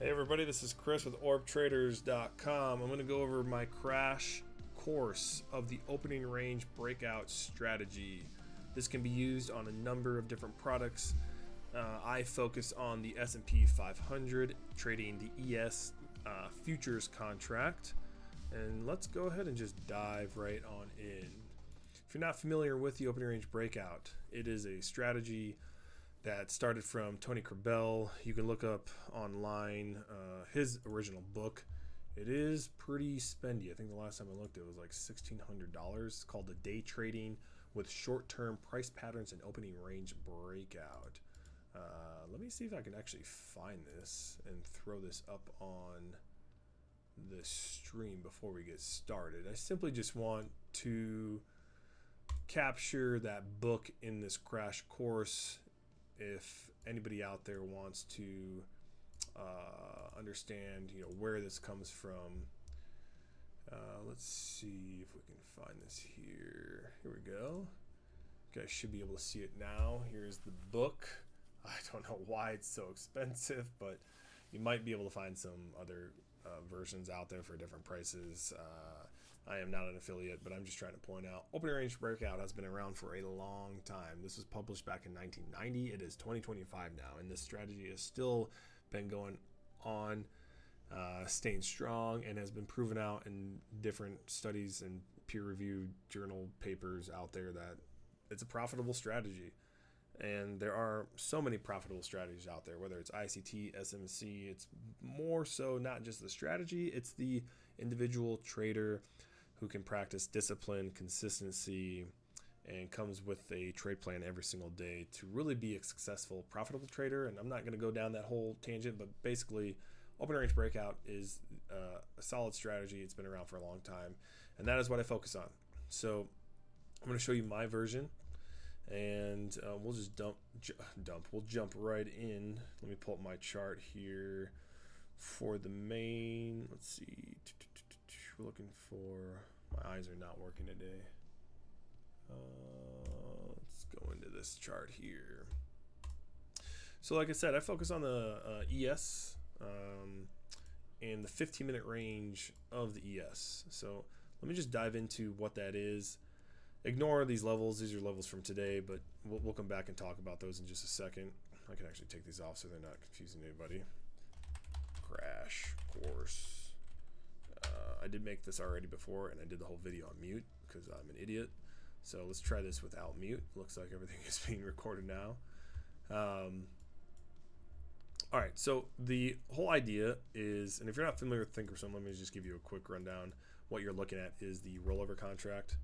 Hey everybody, this is Chris with ORBTraders.com. I'm going to go over my crash course of the opening range breakout strategy. This can be used on a number of different products. I focus on the S&P 500, trading the ES futures contract. And let's go ahead and just dive right on in. If you're not familiar with the opening range breakout, it is a strategy that started from Tony Corbell. You can look up online his original book. It is pretty spendy. I think the last time I looked it was like $1,600. It's called The Day Trading with Short-Term Price Patterns and Opening Range Breakout. Let me see if I can actually find this and throw this up on the stream before we get started. I simply just want to capture that book in this crash course. If anybody out there wants to understand, where this comes from, let's see if we can find this here. Here we go. You guys should be able to see it now. Here's the book. I don't know why it's so expensive, but you might be able to find some other versions out there for different prices. I am not an affiliate, but I'm just trying to point out opening range breakout has been around for a long time. This was published back in 1990. It is 2025 now, and this strategy has still been going on, staying strong, and has been proven out in different studies and peer-reviewed journal papers out there that it's a profitable strategy. And there are so many profitable strategies out there, whether it's ICT, SMC. It's more so not just the strategy, it's the individual trader who can practice discipline, consistency, and comes with a trade plan every single day to really be a successful, profitable trader. And I'm not going to go down that whole tangent, but basically, open range breakout is a solid strategy. It's been around for a long time, and that is what I focus on. So I'm going to show you my version, and we'll just we'll jump right in. Let me pull up my chart here for the main. Let's see. We're looking for, my eyes are not working today. Let's go into this chart here. So like I said, I focus on the ES and the 15-minute range of the ES. So let me just dive into what that is. Ignore these levels. These are levels from today, but we'll come back and talk about those in just a second. I can actually take these off so they're not confusing anybody. Crash course. I did make this already before, and I did the whole video on mute because I'm an idiot. So let's try this without mute. Looks like everything is being recorded now. All right, so the whole idea is, and if you're not familiar with Thinkorswim, let me just give you a quick rundown. What you're looking at is the rollover contract,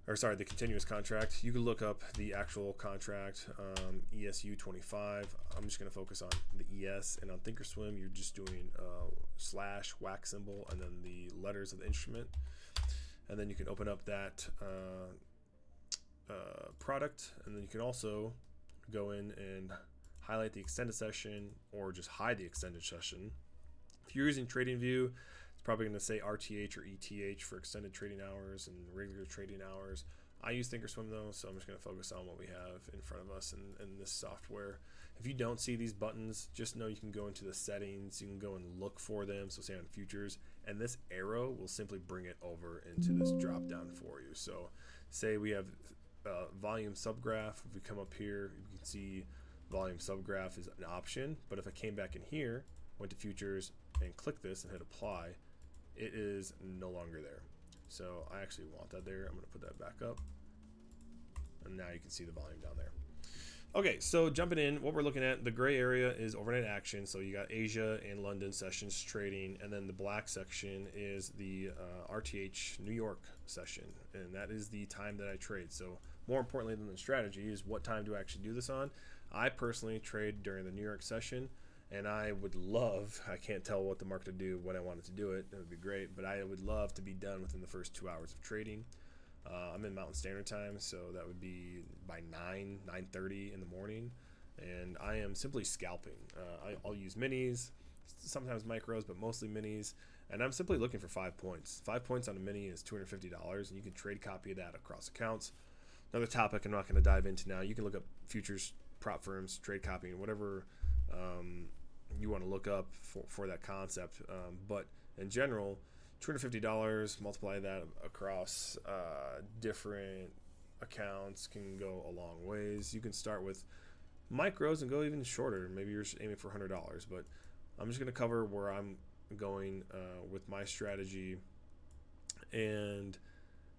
or sorry, the continuous contract. You can look up the actual contract, ESU 25. I'm just going to focus on the ES, and on Thinkorswim, you're just doing slash whack symbol and then the letters of the instrument, and then you can open up that product, and then you can also go in and highlight the extended session or just hide the extended session. If you're using TradingView, it's probably going to say RTH or ETH for extended trading hours and regular trading hours. I use Thinkorswim though, so I'm just going to focus on what we have in front of us in this software. If you don't see these buttons, just know you can go into the settings, you can go and look for them, so say on futures, and this arrow will simply bring it over into this drop down for you. So say we have volume subgraph. If we come up here, you can see volume subgraph is an option, but if I came back in here, went to futures and click this and hit apply, it is no longer there. So I actually want that there. I'm going to put that back up, and now you can see the volume down there. Okay, so jumping in, what we're looking at, the gray area is overnight action. So you got Asia and London sessions trading, and then the black section is the RTH New York session, and that is the time that I trade. So more importantly than the strategy is what time do I actually do this on. I personally trade during the New York session, and I would love, I can't tell what the market would do when I wanted to do it, it would be great, but I would love to be done within the first 2 hours of trading. I'm in Mountain Standard Time, so that would be by 9:30 in the morning, and I am simply scalping. I'll use minis, sometimes micros, but mostly minis, and I'm simply looking for 5 points. 5 points on a mini is $250, and you can trade copy that across accounts. Another topic I'm not going to dive into now. You can look up futures, prop firms, trade copying, whatever you want to look up for that concept. But in general, $250, multiply that across different accounts can go a long ways. You can start with micros and go even shorter. Maybe you're aiming for $100, but I'm just going to cover where I'm going with my strategy. And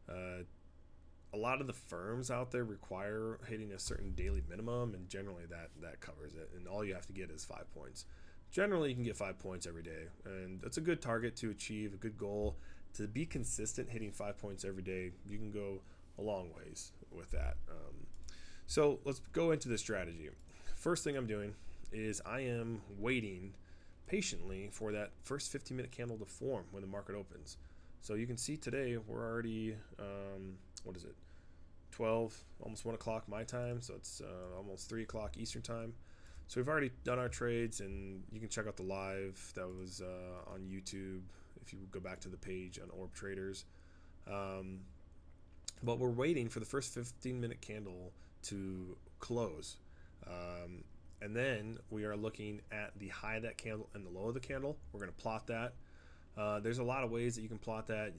a lot of the firms out there require hitting a certain daily minimum, and generally that covers it, and all you have to get is 5 points. Generally you can get 5 points every day, and that's a good target to achieve, a good goal to be consistent. Hitting 5 points every day, you can go a long ways with that. So let's go into the strategy. First thing I'm doing is I am waiting patiently for that first 15-minute candle to form when the market opens. So you can see today we're already, what is it, 12, almost 1 o'clock my time, so it's almost 3 o'clock Eastern time. So we've already done our trades, and you can check out the live that was on YouTube if you go back to the page on ORB Traders. But we're waiting for the first 15-minute candle to close. And then we are looking at the high of that candle and the low of the candle. We're going to plot that. There's a lot of ways that you can plot that.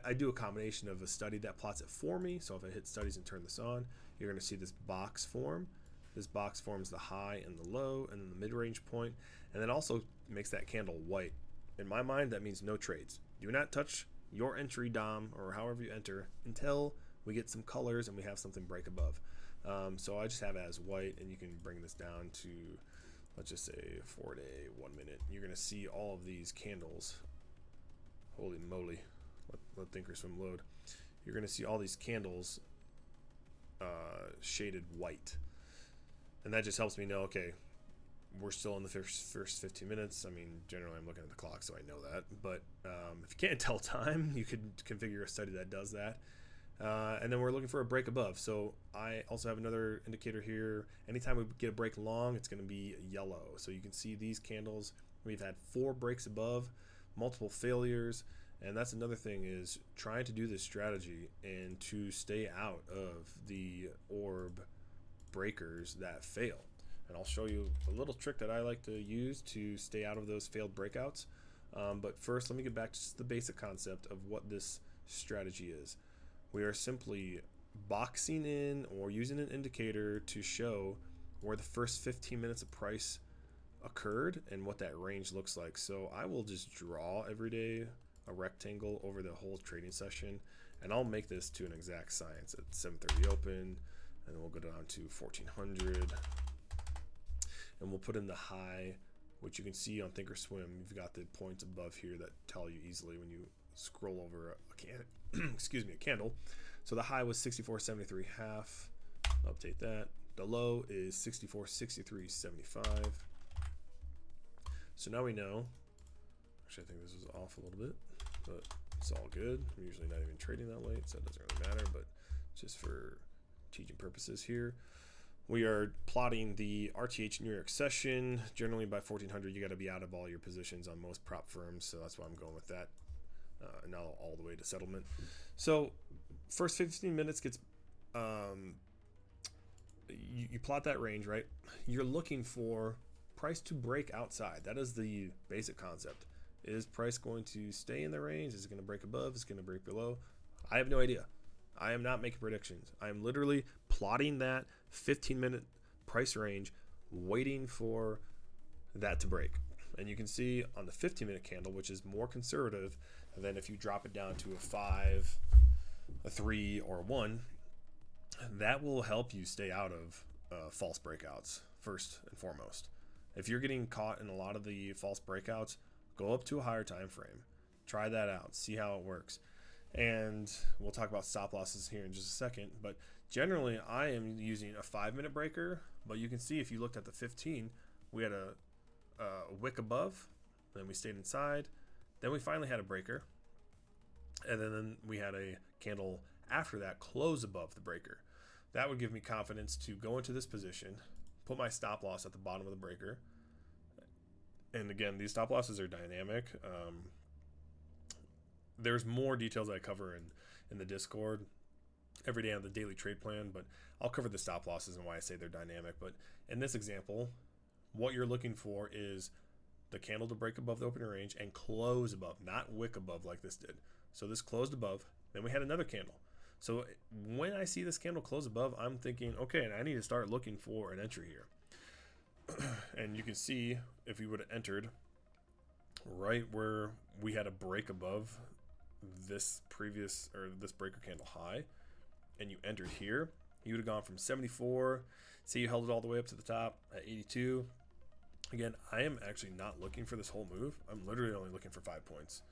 I do a combination of a study that plots it for me. So if I hit studies and turn this on, you're going to see this box form. This box forms the high and the low and then the mid-range point, and then also makes that candle white. In my mind, that means no trades. Do not touch your entry DOM or however you enter until we get some colors and we have something break above. So I just have it as white, and you can bring this down to, let's just say 4-day, 1 minute. You're going to see all of these candles. Holy moly. Let Thinkorswim load. You're going to see all these candles shaded white. And that just helps me know, okay, we're still in the first 15 minutes. I mean, generally I'm looking at the clock, so I know that. But if you can't tell time, you could configure a study that does that. And then we're looking for a break above. So I also have another indicator here. Anytime we get a break long, it's going to be yellow. So you can see these candles. We've had 4 breaks above, multiple failures. And that's another thing, is trying to do this strategy and to stay out of the orb breakers that fail. And I'll show you a little trick that I like to use to stay out of those failed breakouts. But first, let me get back to just the basic concept of what this strategy is. We are simply boxing in or using an indicator to show where the first 15 minutes of price occurred and what that range looks like. So I will just draw every day a rectangle over the whole trading session, and I'll make this to an exact science at 7:30 open, and then we'll go down to 1400, and we'll put in the high, which you can see on Thinkorswim. You've got the points above here that tell you easily when you scroll over a candle. So the high was 64.73 half. Update that. The low is 64.63.75. So now we know. Actually, I think this is off a little bit, but it's all good. I'm usually not even trading that late, so it doesn't really matter, but just for teaching purposes here, we are plotting the RTH New York session. Generally by 1400, you got to be out of all your positions on most prop firms, so that's why I'm going with that. And now all the way to settlement. So first 15 minutes gets, you plot that range, right? You're looking for price to break outside. That is the basic concept. Is price going to stay in the range? Is it going to break above? Is it going to break below? I have no idea. I am not making predictions. I am literally plotting that 15-minute price range, waiting for that to break. And you can see on the 15-minute candle, which is more conservative than if you drop it down to a 5, a 3, or a 1, that will help you stay out of false breakouts first and foremost. If you're getting caught in a lot of the false breakouts, go up to a higher time frame. Try that out. See how it works. And we'll talk about stop losses here in just a second. But generally, I am using a 5-minute breaker. But you can see if you looked at the 15, we had a wick above. Then we stayed inside. Then we finally had a breaker. And then we had a candle after that close above the breaker. That would give me confidence to go into this position, put my stop loss at the bottom of the breaker. And again, these stop losses are dynamic. There's more details I cover in the Discord every day on the daily trade plan, but I'll cover the stop losses and why I say they're dynamic. But in this example, what you're looking for is the candle to break above the opening range and close above, not wick above like this did. So this closed above, then we had another candle. So when I see this candle close above, I'm thinking, okay, I need to start looking for an entry here. And you can see if we would have entered right where we had a break above this previous, or this breaker candle high, and you entered here, you would have gone from 74, see you held it all the way up to the top at 82. Again, I am actually not looking for this whole move. I'm literally only looking for 5 points.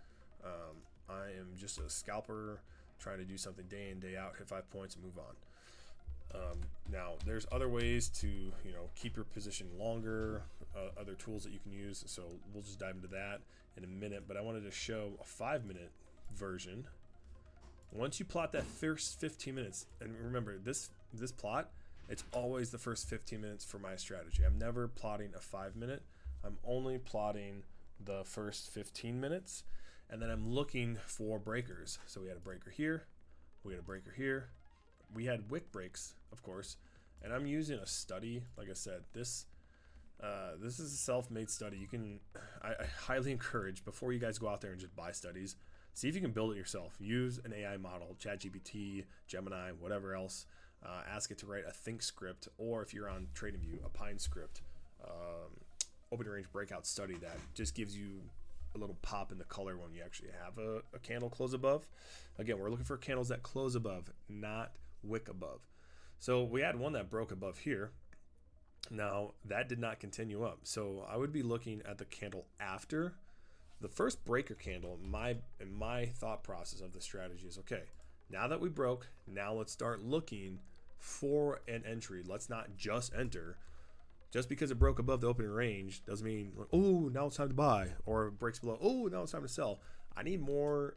I am just a scalper trying to do something day in, day out, hit 5 points and move on. Now there's other ways to, you know, keep your position longer, other tools that you can use. So we'll just dive into that in a minute, but I wanted to show a 5-minute version. Once you plot that first 15 minutes, and remember this plot, it's always the first 15 minutes for my strategy. I'm never plotting a 5-minute. I'm only plotting the first 15 minutes, and then I'm looking for breakers. So we had a breaker here, we had a breaker here, we had wick breaks, of course, and I'm using a study. Like I said, this is a self-made study. You can, I highly encourage, before you guys go out there and just buy studies, see if you can build it yourself. Use an AI model, ChatGPT, Gemini, whatever else. Ask it to write a think script, or if you're on TradingView, a Pine script, opening range breakout study that just gives you a little pop in the color when you actually have a candle close above. Again, we're looking for candles that close above, not wick above. So we had one that broke above here. Now that did not continue up. So I would be looking at the candle after the first breaker candle. In my thought process of the strategy is, okay, now that we broke, now let's start looking for an entry. Let's not just enter. Just because it broke above the opening range doesn't mean, like, oh, now it's time to buy, or it breaks below, oh, now it's time to sell. I need more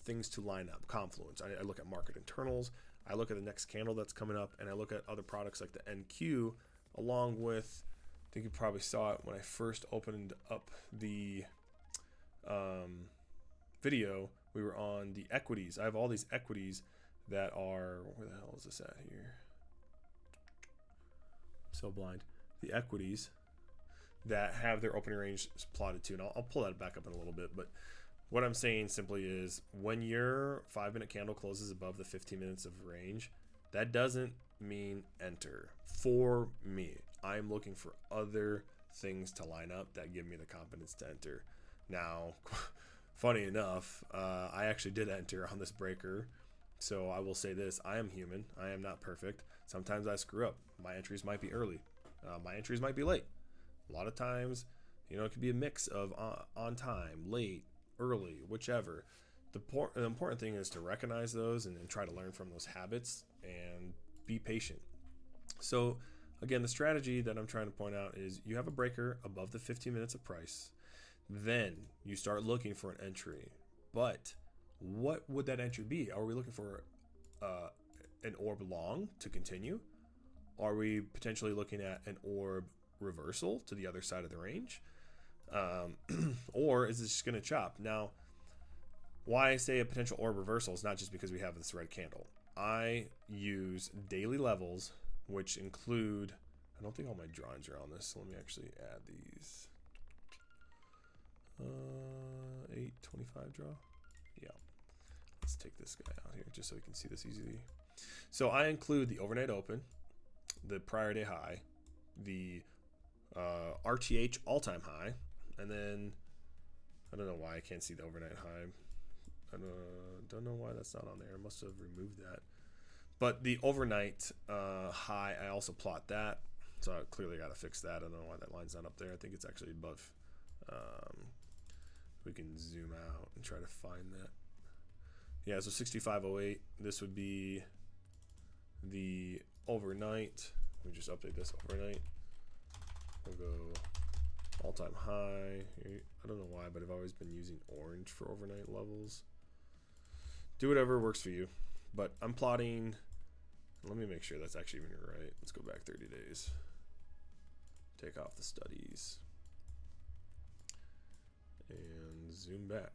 things to line up, confluence. I look at market internals, I look at the next candle that's coming up, and I look at other products like the NQ, along with, I think you probably saw it when I first opened up the video, we were on the equities. I have all these equities that are, where the hell is this at here? I'm so blind. The equities that have their opening range plotted too, and I'll pull that back up in a little bit, but what I'm saying simply is when your 5-minute candle closes above the 15 minutes of range, that doesn't mean enter. For me, I'm looking for other things to line up that give me the confidence to enter. Now, funny enough, I actually did enter on this breaker. So I will say this, I am human. I am not perfect. Sometimes I screw up. My entries might be early. My entries might be late. A lot of times, you know, it could be a mix of on time, late, early, whichever. The important thing is to recognize those and try to learn from those habits and be patient. So again, the strategy that I'm trying to point out is you have a breaker above the 15 minutes of price. Then you start looking for an entry. But what would that entry be? Are we looking for an orb long to continue? Are we potentially looking at an orb reversal to the other side of the range? Or is this just going to chop? Now, why I say a potential orb reversal is not just because we have this red candle. I use daily levels, which include, I don't think all my drawings are on this, so let me actually add these. 825 draw. Yeah. Let's take this guy out here just so we can see this easily. So I include the overnight open, the prior day high, the RTH all-time high, and then I don't know why I can't see the overnight high. I don't know why that's not on there. I must have removed that. But the overnight high, I also plot that. So I clearly got to fix that. I don't know why that line's not up there. I think it's actually above. We can zoom out and try to find that. Yeah, so 6508. This would be the overnight. We just update this overnight. We'll go all-time high. I don't know why, but I've always been using orange for overnight levels. Do whatever works for you. But I'm plotting. Let me make sure that's actually even right. Let's go back 30 days. Take off the studies. And zoom back.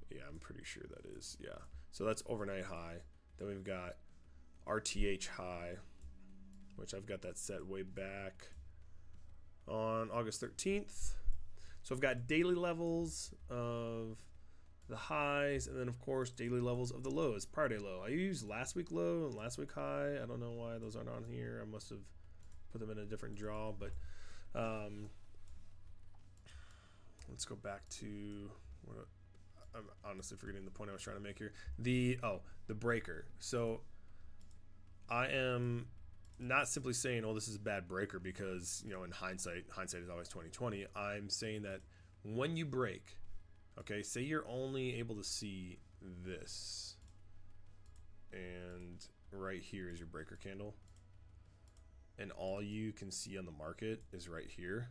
Yeah, I'm pretty sure that is. Yeah. So that's overnight high. Then we've got RTH high, which I've got that set way back on August 13th. So I've got daily levels of the highs, and then of course daily levels of the lows. Prior day low. I used last week low and last week high. I don't know why those aren't on here. I must have put them in a different draw, but let's go back to what I'm honestly forgetting the point I was trying to make here. The breaker. So I am not simply saying, oh, this is a bad breaker because, you know, in hindsight is always 20/20. I'm saying that when you break, okay, say you're only able to see this, and right here is your breaker candle, and all you can see on the market is right here.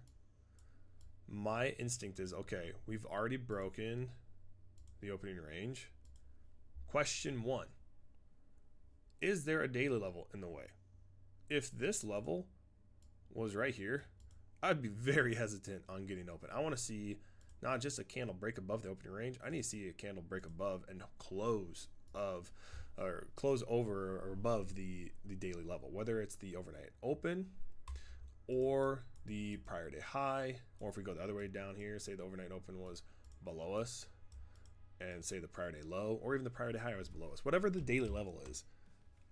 My instinct is, okay, we've already broken the opening range. Question 1, is there a daily level in the way? If this level was right here, I'd be very hesitant on getting open. I want to see not just a candle break above the opening range. I need to see a candle break above and close over or above the daily level, whether it's the overnight open or the prior day high, or if we go the other way down here, say the overnight open was below us, and say the prior day low, or even the prior day high was below us. Whatever the daily level is,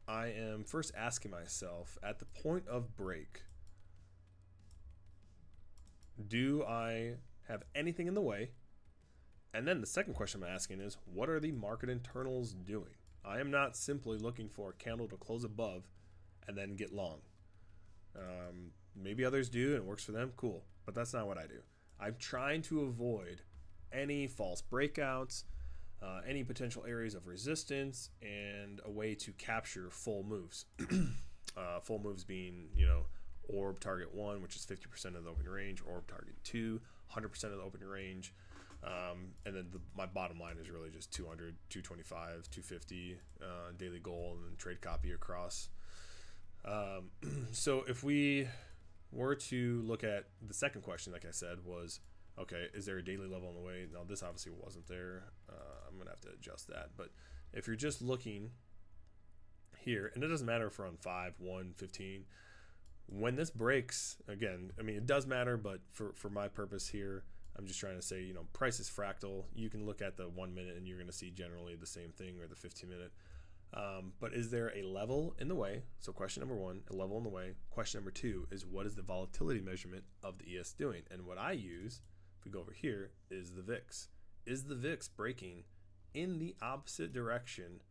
I am first asking myself at the point of break, do I have anything in the way? And then the second question I'm asking is, what are the market internals doing? I am not simply looking for a candle to close above and then get long. Maybe others do and it works for them, cool, but that's not what I do. I'm trying to avoid any false breakouts, any potential areas of resistance, and a way to capture full moves. Full moves being, you know, orb target 1, which is 50% of the opening range, orb target 2, 100% of the opening range, and then my bottom line is really just 200, 225, 250 daily goal, and then trade copy across. So if we were to look at the second question, like I said, was, okay, is there a daily level in the way? Now, this obviously wasn't there. I'm going to have to adjust that. But if you're just looking here, and it doesn't matter if we're on 5, 1, 15, when this breaks, again, I mean, it does matter, but for my purpose here, I'm just trying to say, you know, price is fractal. You can look at the 1 minute and you're going to see generally the same thing, or the 15 minute. But is there a level in the way? So question number 1, a level in the way. Question number 2 is, what is the volatility measurement of the ES doing? And what I use, if we go over here, is the VIX. Is the VIX breaking in the opposite direction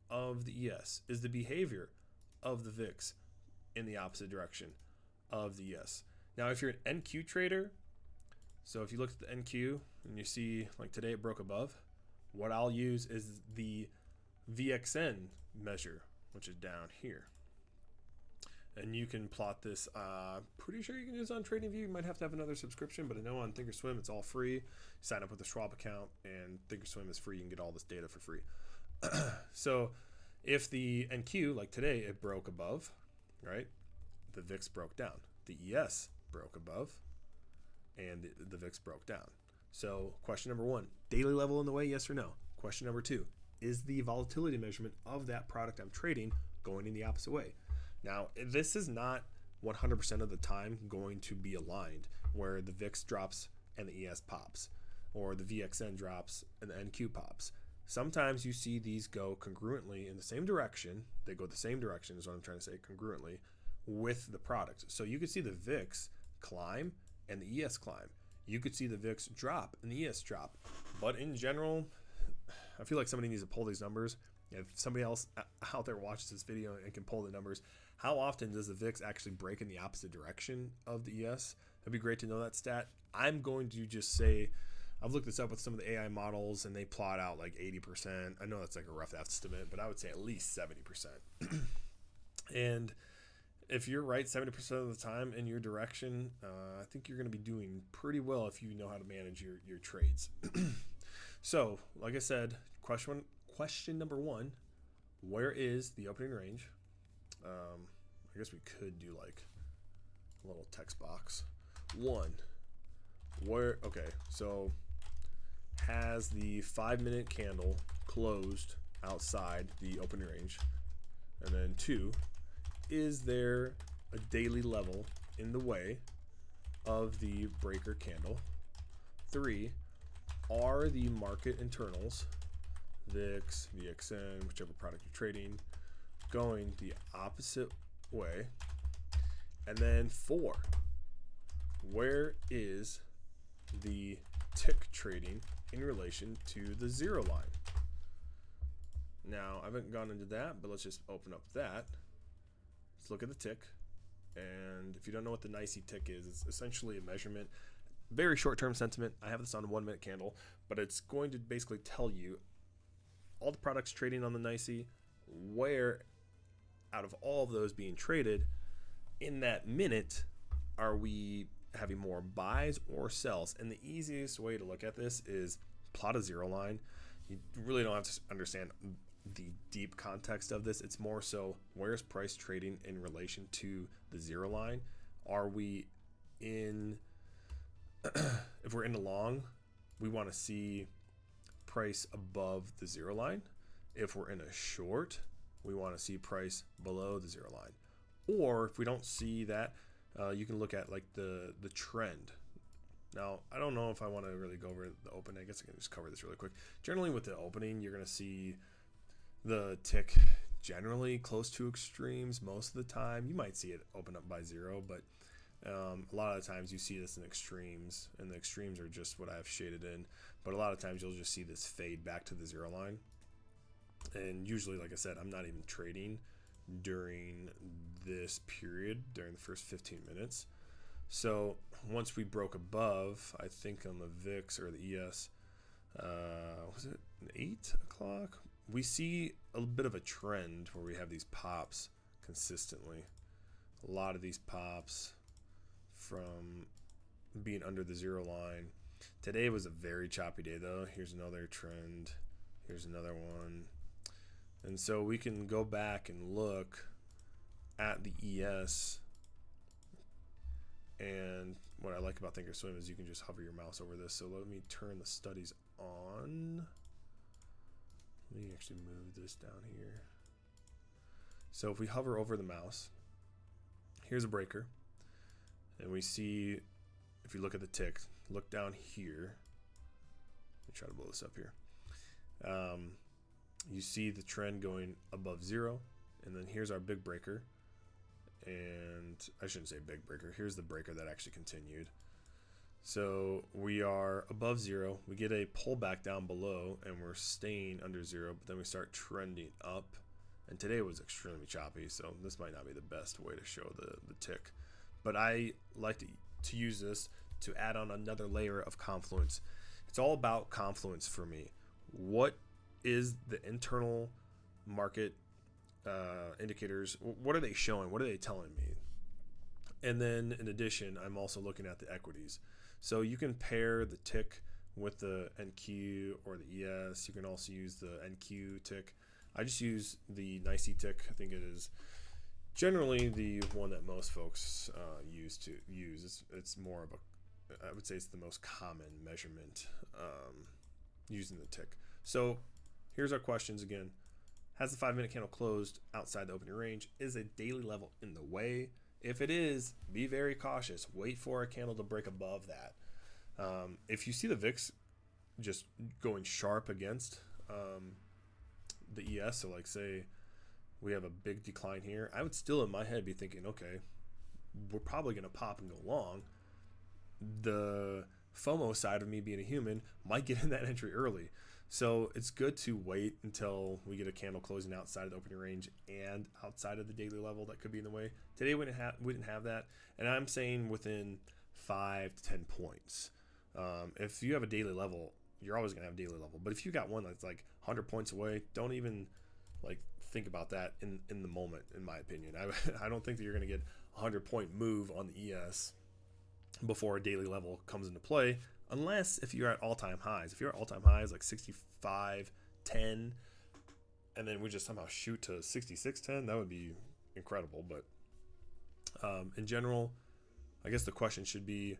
of the ES? Is the behavior of the VIX in the opposite direction of the ES? Now, if you're an NQ trader, so if you look at the NQ and you see, like today it broke above, what I'll use is the VXN measure, which is down here. And you can plot this, pretty sure you can do this on TradingView. You might have to have another subscription, but I know on Thinkorswim it's all free. You sign up with a Schwab account and Thinkorswim is free. You can get all this data for free. So if the NQ, like today, it broke above, right? The VIX broke down. The ES broke above and the VIX broke down. So question number 1, daily level in the way, yes or no? Question number 2, is the volatility measurement of that product I'm trading going in the opposite way? Now, this is not 100% of the time going to be aligned, where the VIX drops and the ES pops, or the VXN drops and the NQ pops. Sometimes you see these go congruently in the same direction. They go the same direction is what I'm trying to say, congruently with the product. So you could see the VIX climb and the ES climb. You could see the VIX drop and the ES drop. But in general, I feel like somebody needs to pull these numbers. If somebody else out there watches this video and can pull the numbers, how often does the VIX actually break in the opposite direction of the ES? It'd be great to know that stat. I'm going to just say, I've looked this up with some of the AI models and they plot out like 80%. I know that's like a rough estimate, but I would say at least 70%. And if you're right 70% of the time in your direction, I think you're going to be doing pretty well if you know how to manage your trades. So, like I said, question number 1, where is the opening range? I guess we could do like a little text box. 1, where, okay, so has the 5-minute candle closed outside the opening range? And then 2, is there a daily level in the way of the breaker candle. 3, are the market internals, VIX, VXN, whichever product you're trading, going the opposite way? And then 4, where is the tick trading in relation to the 0 line? Now, I haven't gone into that, but let's just open up that. Let's look at the tick. And if you don't know what the NYSE tick is, it's essentially a measurement, very short-term sentiment. I have this on a 1-minute candle, but it's going to basically tell you all the products trading on the NYSE, where out of all of those being traded in that minute are we having more buys or sells. And the easiest way to look at this is plot a 0 line. You really don't have to understand the deep context of this. It's more so, where's price trading in relation to the 0 line? Are we in if we're in the long, we want to see price above the 0 line. If we're in a short, we want to see price below the 0 line. Or if we don't see that, you can look at like the trend. Now, I don't know if I want to really go over the open. I guess I can just cover this really quick. Generally with the opening, you're going to see the tick generally close to extremes most of the time. You might see it open up by 0, but a lot of the times you see this in extremes, and the extremes are just what I've shaded in. But a lot of times you'll just see this fade back to the 0 line. And usually, like I said, I'm not even trading during this period, during the first 15 minutes. So once we broke above, I think on the VIX or the ES, was it 8 o'clock? We see a bit of a trend where we have these pops consistently. A lot of these pops from being under the 0 line. Today was a very choppy day though. Here's another trend. Here's another one. And so we can go back and look at the ES. And what I like about Thinkorswim is you can just hover your mouse over this. So let me turn the studies on. Let me actually move this down here. So if we hover over the mouse, here's a breaker. And we see, if you look at the tick, look down here. Let me try to blow this up here. You see the trend going above 0. And then here's our big breaker. And I shouldn't say big breaker. Here's the breaker that actually continued. So we are above 0. We get a pullback down below, and we're staying under 0. But then we start trending up. And today was extremely choppy, so this might not be the best way to show the tick. But I like to use this to add on another layer of confluence. It's all about confluence for me. What is the internal market indicators? What are they showing? What are they telling me? And then in addition, I'm also looking at the equities. So you can pair the tick with the NQ or the ES. You can also use the NQ tick. I just use the NYSE tick. I think it is generally the one that most folks use. It's more of a, I would say it's the most common measurement using the tick. So here's our questions again. Has the 5-minute candle closed outside the opening range? Is a daily level in the way? If it is, be very cautious. Wait for a candle to break above that. If you see the VIX just going sharp against the ES, so like say we have a big decline here, I would still in my head be thinking, okay, we're probably going to pop and go long. The FOMO side of me being a human might get in that entry early. So it's good to wait until we get a candle closing outside of the opening range and outside of the daily level that could be in the way. Today we didn't have that, and I'm saying within 5 to 10 points. If you have a daily level, you're always gonna have a daily level. But if you got one that's like 100 points away, don't even like think about that in the moment. In my opinion, I don't think that you're gonna get a 100-point move on the ES before a daily level comes into play. Unless if you're at all-time highs. If you're at all-time highs like 65, 10, and then we just somehow shoot to 66, 10, that would be incredible. But in general, I guess the question should be,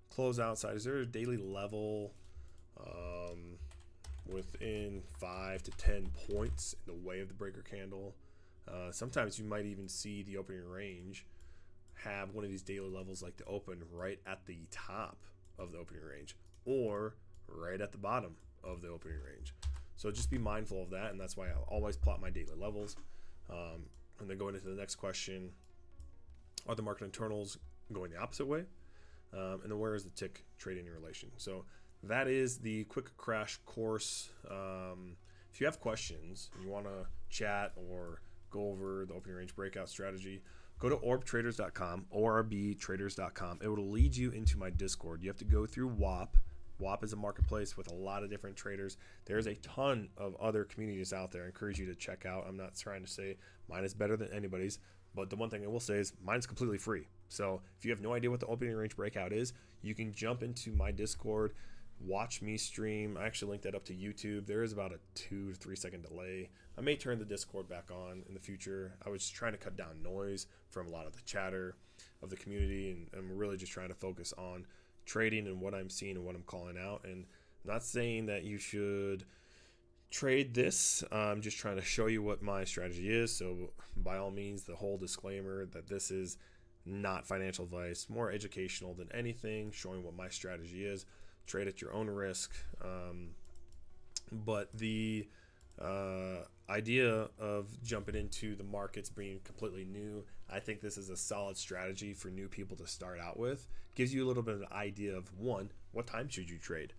close outside. Is there a daily level within 5 to 10 points in the way of the breaker candle? Sometimes you might even see the opening range have one of these daily levels like to open right at the top of the opening range or right at the bottom of the opening range. So just be mindful of that, and that's why I always plot my daily levels. And then going into the next question, are the market internals going the opposite way? And then where is the tick trading in relation? So that is the quick crash course. If you have questions and you want to chat or go over the opening range breakout strategy, go to orbtraders.com, orbtraders.com. It will lead you into my Discord. You have to go through WAP. WAP is a marketplace with a lot of different traders. There's a ton of other communities out there. I encourage you to check out. I'm not trying to say mine is better than anybody's, but the one thing I will say is mine's completely free. So if you have no idea what the opening range breakout is, you can jump into my Discord, watch me stream. I actually linked that up to YouTube. There is about a 2 to 3 second delay. I may turn the Discord back on in the future. I was trying to cut down noise from a lot of the chatter of the community, and I'm really just trying to focus on trading and what I'm seeing and what I'm calling out. And I'm not saying that you should trade this. I'm just trying to show you what my strategy is. So by all means, the whole disclaimer that this is not financial advice, more educational than anything, showing what my strategy is. Trade at your own risk. But the idea of jumping into the markets being completely new, I think this is a solid strategy for new people to start out with. Gives you a little bit of an idea of, one, what time should you trade?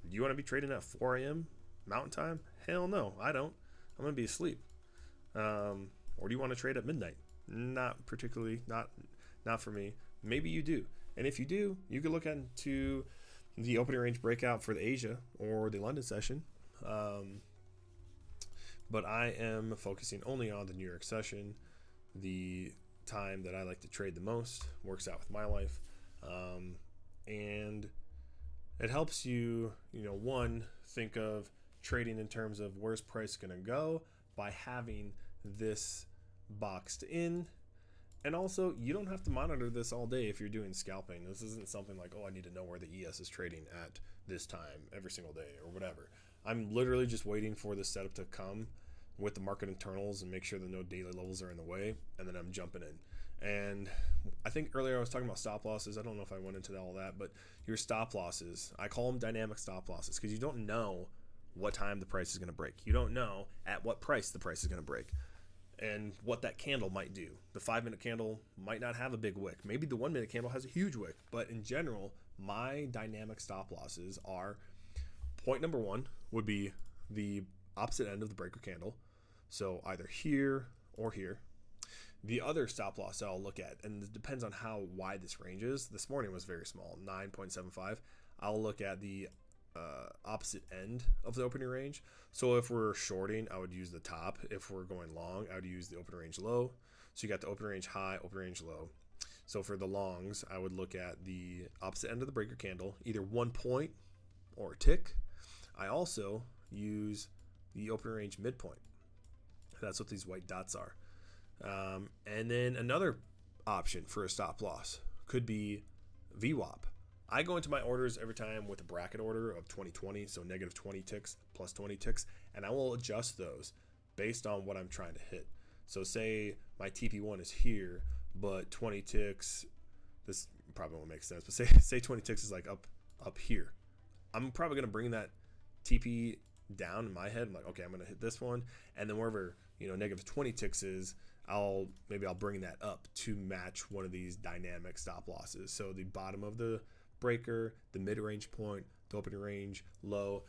Do you want to be trading at 4 a.m. Mountain Time? Hell no, I don't. I'm going to be asleep. Or do you want to trade at midnight? Not particularly, not for me. Maybe you do. And if you do, you could look into the opening range breakout for the Asia or the London session. But I am focusing only on the New York session. The time that I like to trade the most works out with my life. And it helps you, one, think of trading in terms of where's price going to go by having this boxed in. And also, you don't have to monitor this all day if you're doing scalping. This isn't something like, oh, I need to know where the ES is trading at this time every single day or whatever. I'm literally just waiting for this setup to come with the market internals and make sure that no daily levels are in the way, and then I'm jumping in. And I think earlier I was talking about stop losses. I don't know if I went into all that, but your stop losses, I call them dynamic stop losses because you don't know what time the price is going to break. You don't know at what price the price is going to break and what that candle might do. The 5-minute candle might not have a big wick. Maybe the 1-minute candle has a huge wick, but in general, my dynamic stop losses are, point number one would be the opposite end of the breaker candle. So either here or here. The other stop loss I'll look at, and it depends on how wide this range is. This morning was very small, 9.75. I'll look at the opposite end of the opening range. So if we're shorting, I would use the top. If we're going long, I would use the opening range low. So you got the opening range high, opening range low. So for the longs, I would look at the opposite end of the breaker candle, either 1 point or a tick. I also use the opening range midpoint. That's what these white dots are. And then another option for a stop loss could be VWAP. I go into my orders every time with a bracket order of 20/20, so negative 20 ticks plus 20 ticks, and I will adjust those based on what I'm trying to hit. So say my TP1 is here, but 20 ticks, this probably won't make sense, but say 20 ticks is like up here. I'm probably going to bring that TP down in my head. I'm like, okay, I'm going to hit this one, and then wherever negative 20 ticks is, I'll bring that up to match one of these dynamic stop losses. So the bottom of the breaker, the mid-range point, the opening range low.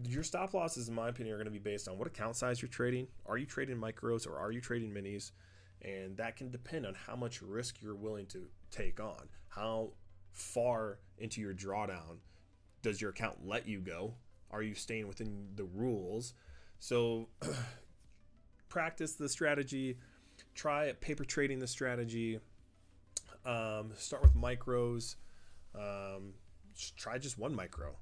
Your stop losses, in my opinion, are going to be based on what account size you're trading. Are you trading micros or are you trading minis? And that can depend on how much risk you're willing to take on. How far into your drawdown does your account let you go? Are you staying within the rules? So practice the strategy. Try paper trading the strategy. Start with micros. Try just one micro,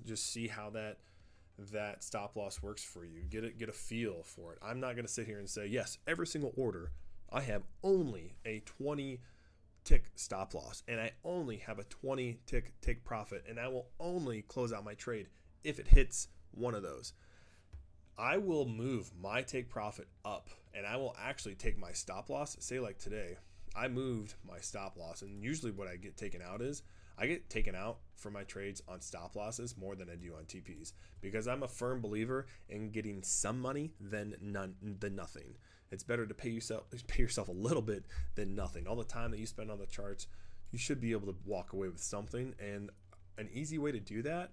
just see how that stop loss works for you. Get a feel for it. I'm not going to sit here and say, yes, every single order I have only a 20 tick stop loss and I only have a 20 tick take profit and I will only close out my trade if it hits one of those. I will move my take profit up and I will actually take my stop loss. Say like today, I moved my stop loss, and usually what I get taken out is I get taken out for my trades on stop losses more than I do on TPs, because I'm a firm believer in getting some money than nothing. It's better to pay yourself a little bit than nothing. All the time that you spend on the charts, you should be able to walk away with something. And an easy way to do that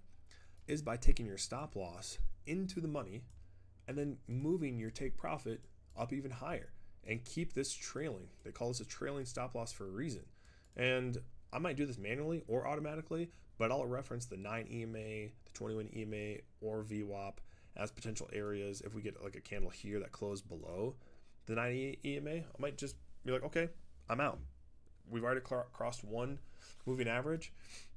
is by taking your stop loss into the money and then moving your take profit up even higher and keep this trailing. They call this a trailing stop loss for a reason. And I might do this manually or automatically, but I'll reference the 9 EMA, the 21 EMA, or VWAP as potential areas. If we get like a candle here that closed below the 9 EMA, I might just be like, okay, I'm out. We've already crossed one moving average.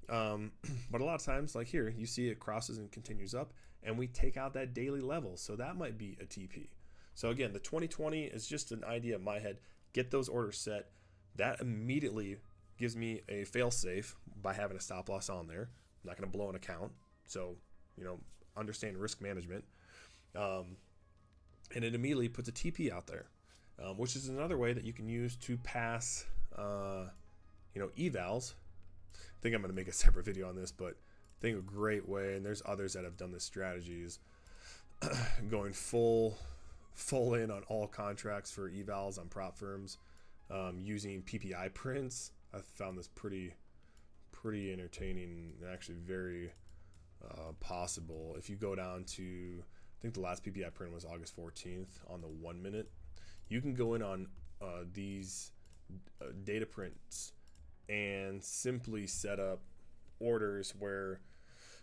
But a lot of times, like here, you see it crosses and continues up, and we take out that daily level. So that might be a TP. So again, the 2020 is just an idea in my head. Get those orders set. That immediately gives me a fail safe by having a stop loss on there. I'm not going to blow an account. So, understand risk management. And it immediately puts a TP out there, which is another way that you can use to pass, evals. I think I'm going to make a separate video on this, but I think a great way, and there's others that have done this strategy, is going full in on all contracts for evals on prop firms, using PPI prints. I found this pretty entertaining and actually very possible. If you go down to, I think the last PPI print was August 14th on the 1 minute, you can go in on these data prints and simply set up orders where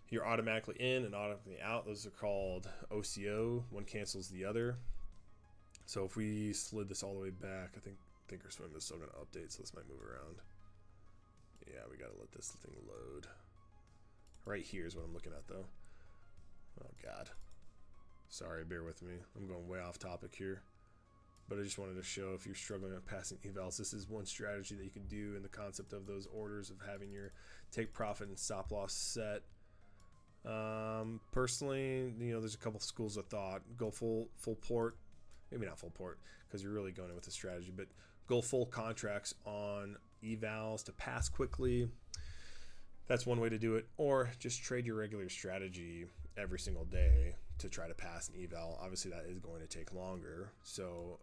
you're automatically in and automatically out. Those are called OCO. One cancels the other. So if we slid this all the way back, I think Thinkorswim is still going to update, so this might move around. Yeah, we got to let this thing load. Right here is what I'm looking at, though. Oh, God. Sorry, bear with me. I'm going way off topic here. But I just wanted to show, if you're struggling with passing evals, this is one strategy that you can do in the concept of those orders of having your take profit and stop loss set. Personally, there's a couple schools of thought. Go full port. Maybe not full port, because you're really going in with the strategy, but go full contracts on evals to pass quickly. That's one way to do it. Or just trade your regular strategy every single day to try to pass an eval. Obviously, that is going to take longer. So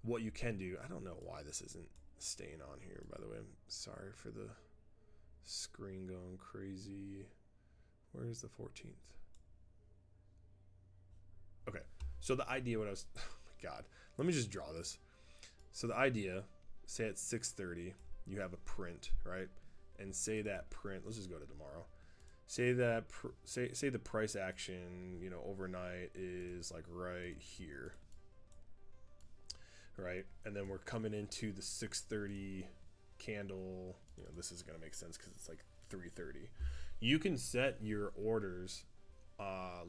what you can do, I don't know why this isn't staying on here, by the way. I'm sorry for the screen going crazy. Where is the 14th? Okay. So the idea, oh my God, let me just draw this. So the idea, say at 6:30, you have a print, right? And say that print, let's just go to tomorrow. Say that, say the price action, overnight is like right here, right? And then we're coming into the 6:30 candle. This is going to make sense because it's like 3:30. You can set your orders,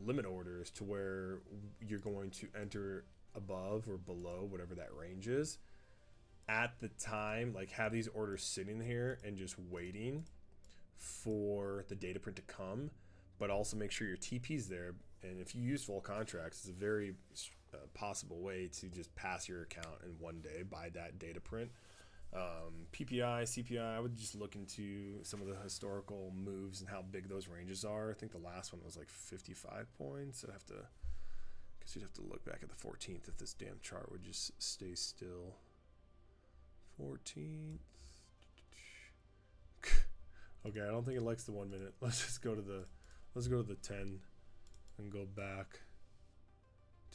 limit orders, to where you're going to enter above or below whatever that range is at the time. Like, have these orders sitting here and just waiting for the data print to come, but also make sure your TP's there. And if you use full contracts, it's a very possible way to just pass your account in one day by that data print. PPI, CPI, I would just look into some of the historical moves and how big those ranges are. I think the last one was like 55 points. Guess you'd have to look back at the 14th if this damn chart would just stay still. 14th. Okay, I don't think it likes the 1 minute. Let's go to the 10 and go back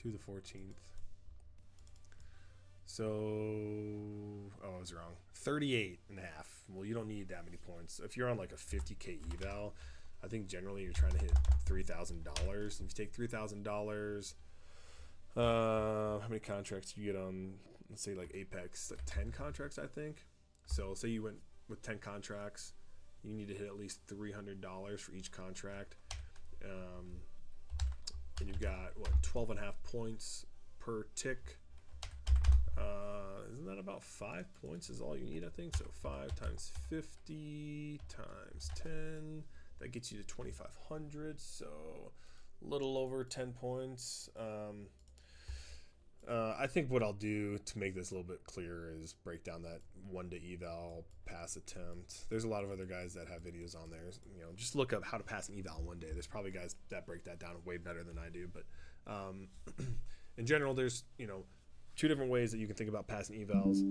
to the 14th. So, I was wrong. 38.5. Well, you don't need that many points. If you're on like a 50K eval, I think generally you're trying to hit $3,000. If you take $3,000, how many contracts do you get on, let's say like Apex? Like 10 contracts, I think. So say you went with 10 contracts, you need to hit at least $300 for each contract. And you've got, 12.5 points per tick. Isn't that about 5 points is all you need, I think? So 5 times 50 times 10, that gets you to 2,500. So a little over 10 points. I think what I'll do to make this a little bit clearer is break down that 1-day eval pass attempt. There's a lot of other guys that have videos on there. You know, just look up how to pass an eval in 1 day. There's probably guys that break that down way better than I do. But in general, there's, you know, 2 different ways that you can think about passing evals.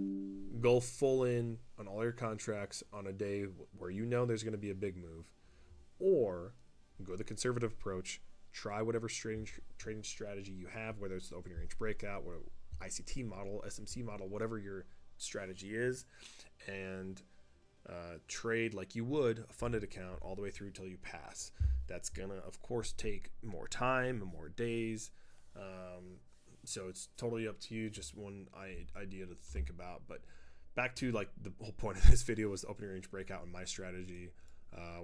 Go full in on all your contracts on a day where you know there's going to be a big move, or go the conservative approach. Try whatever trading strategy you have, whether it's the opening range breakout, or ICT model, SMC model, whatever your strategy is, and trade like you would a funded account all the way through until you pass. That's gonna, of course, take more time and more days. So it's totally up to you. Just one idea to think about. But back to like the whole point of this video was the opening range breakout and my strategy.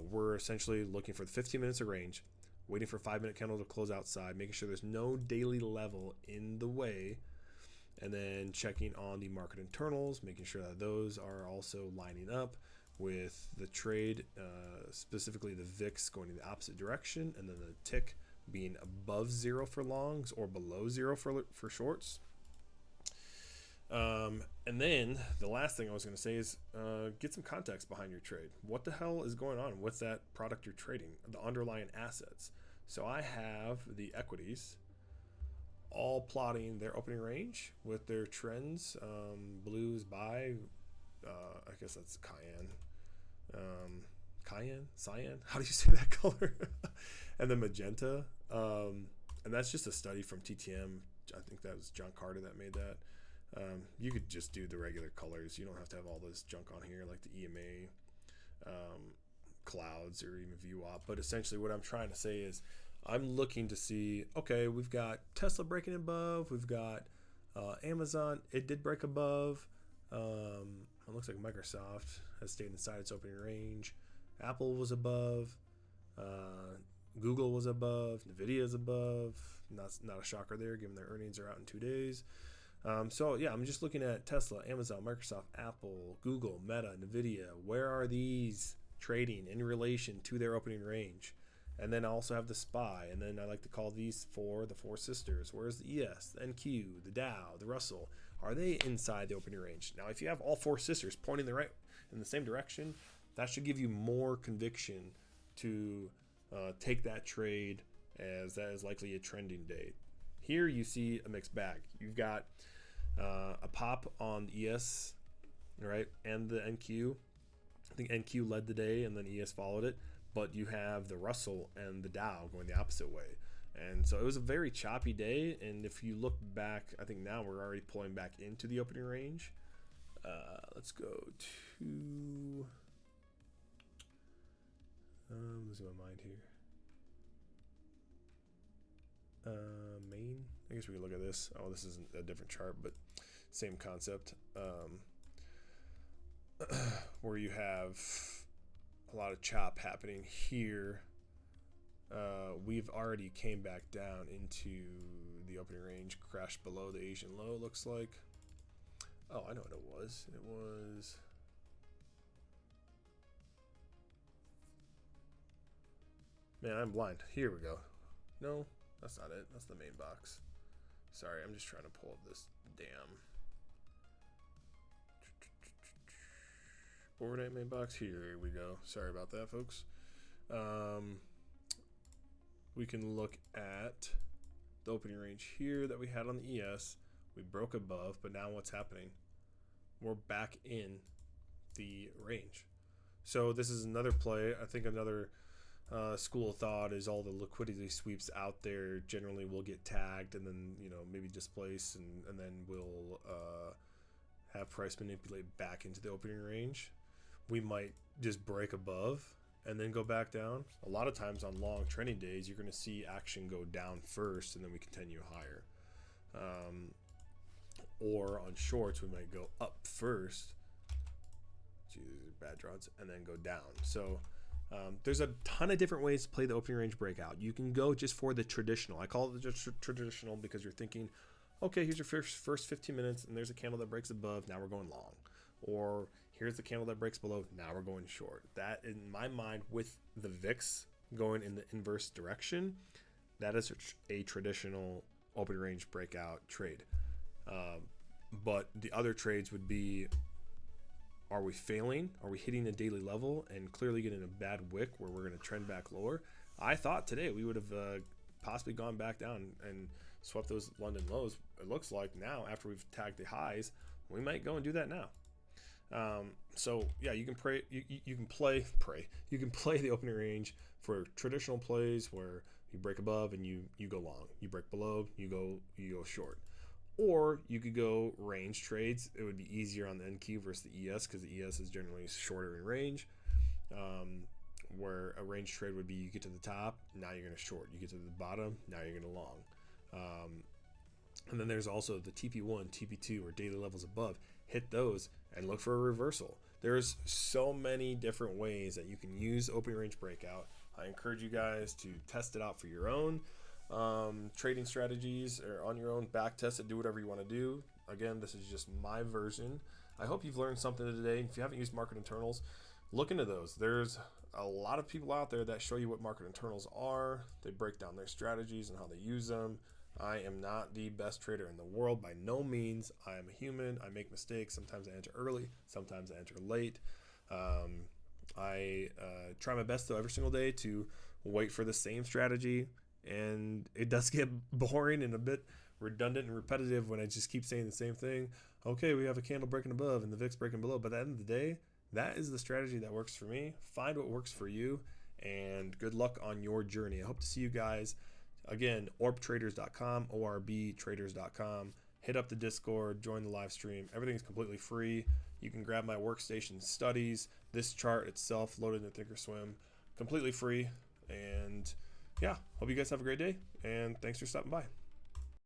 We're essentially looking for the 15 minutes of range, waiting for a 5-minute candle to close outside, making sure there's no daily level in the way, and then checking on the market internals, making sure that those are also lining up with the trade, specifically the VIX going in the opposite direction, and then the tick being above 0 for longs or below 0 for shorts. And then the last thing I was going to say is get some context behind your trade. What the hell is going on? What's that product you're trading? The underlying assets. So I have the equities all plotting their opening range with their trends. Blues buy, I guess that's cyan. How do you say that color? And then magenta. And that's just a study from TTM. I think that was John Carter that made that. You could just do the regular colors. You don't have to have all this junk on here like the EMA, clouds, or even VWAP. But essentially what I'm trying to say is I'm looking to see, okay, we've got Tesla breaking above. We've got Amazon. It did break above. It looks like Microsoft has stayed inside its opening range. Apple was above. Google was above. NVIDIA is above. Not a shocker there, given their earnings are out in 2 days. So yeah, I'm just looking at Tesla, Amazon, Microsoft, Apple, Google, Meta, NVIDIA. Where are these trading in relation to their opening range? And then I also have the SPY, and then I like to call these the four sisters. Where's the ES, the NQ, the Dow, the Russell? Are they inside the opening range? Now, if you have all 4 sisters pointing in the same direction, that should give you more conviction to take that trade, as that is likely a trending day. Here you see a mixed bag. You've got a pop on the ES, right, and the NQ. I think NQ led the day, and then ES followed it. But you have the Russell and the Dow going the opposite way. And so it was a very choppy day. And if you look back, I think now we're already pulling back into the opening range. Let's go to... losing my mind here. Main. I guess we can look at this. Oh, this isn't a different chart, but same concept. Where you have a lot of chop happening here. We've already came back down into the opening range, crashed below the Asian low, looks like. Oh, I know what it was. It was... Man, I'm blind. Here we go. No, that's not it. That's the main box. Sorry, I'm just trying to pull up this damn overnight main box. Here we go. Sorry about that, folks. We can look at the opening range here that we had on the ES. We broke above, but now what's happening? We're back in the range. So this is another play. I think another school of thought is all the liquidity sweeps out there generally will get tagged and then, you know, maybe displace, and then we'll have price manipulate back into the opening range. We might just break above and then go back down. A lot of times on long trending days, you're going to see action go down first and then we continue higher. Or on shorts, we might go up first. These are bad draws, and then go down. So there's a ton of different ways to play the opening range breakout. You can go just for the traditional. I call it the traditional because you're thinking, okay, here's your first 15 minutes, and there's a candle that breaks above. Now we're going long. Or here's the candle that breaks below. Now we're going short. That, in my mind, with the VIX going in the inverse direction, that is a traditional opening range breakout trade. But the other trades would be, are we failing? Are we hitting a daily level and clearly getting a bad wick where we're going to trend back lower? I thought today we would have possibly gone back down and swept those London lows. It looks like now, after we've tagged the highs, we might go and do that now. So yeah, you can play the opening range for traditional plays where you break above and you go long, you break below, you go short. Or you could go range trades. It would be easier on the NQ versus the ES because the ES is generally shorter in range. Where a range trade would be, you get to the top, now you're going to short. You get to the bottom, now you're going to long. And then there's also the TP1, TP2, or daily levels above. Hit those and look for a reversal. There's so many different ways that you can use open range breakout. I encourage you guys to test it out for your own trading strategies, or on your own, back test it, do whatever you want to do. Again, this is just my version. I hope you've learned something today. If you haven't used market internals, look into those. There's a lot of people out there that show you what market internals are. They break down their strategies and how they use them. I am not the best trader in the world, by no means. I am a human. I make mistakes. Sometimes I enter early, sometimes I enter late. I try my best though every single day to wait for the same strategy, and it does get boring and a bit redundant and repetitive when I just keep saying the same thing. Okay, we have a candle breaking above and the VIX breaking below, but at the end of the day, that is the strategy that works for me. Find what works for you, and good luck on your journey. I hope to see you guys. Again, orbtraders.com, orbtraders.com. Hit up the Discord, join the live stream. Everything's completely free. You can grab my workstation studies, this chart itself loaded in Thinkorswim, completely free. And yeah, hope you guys have a great day, and thanks for stopping by.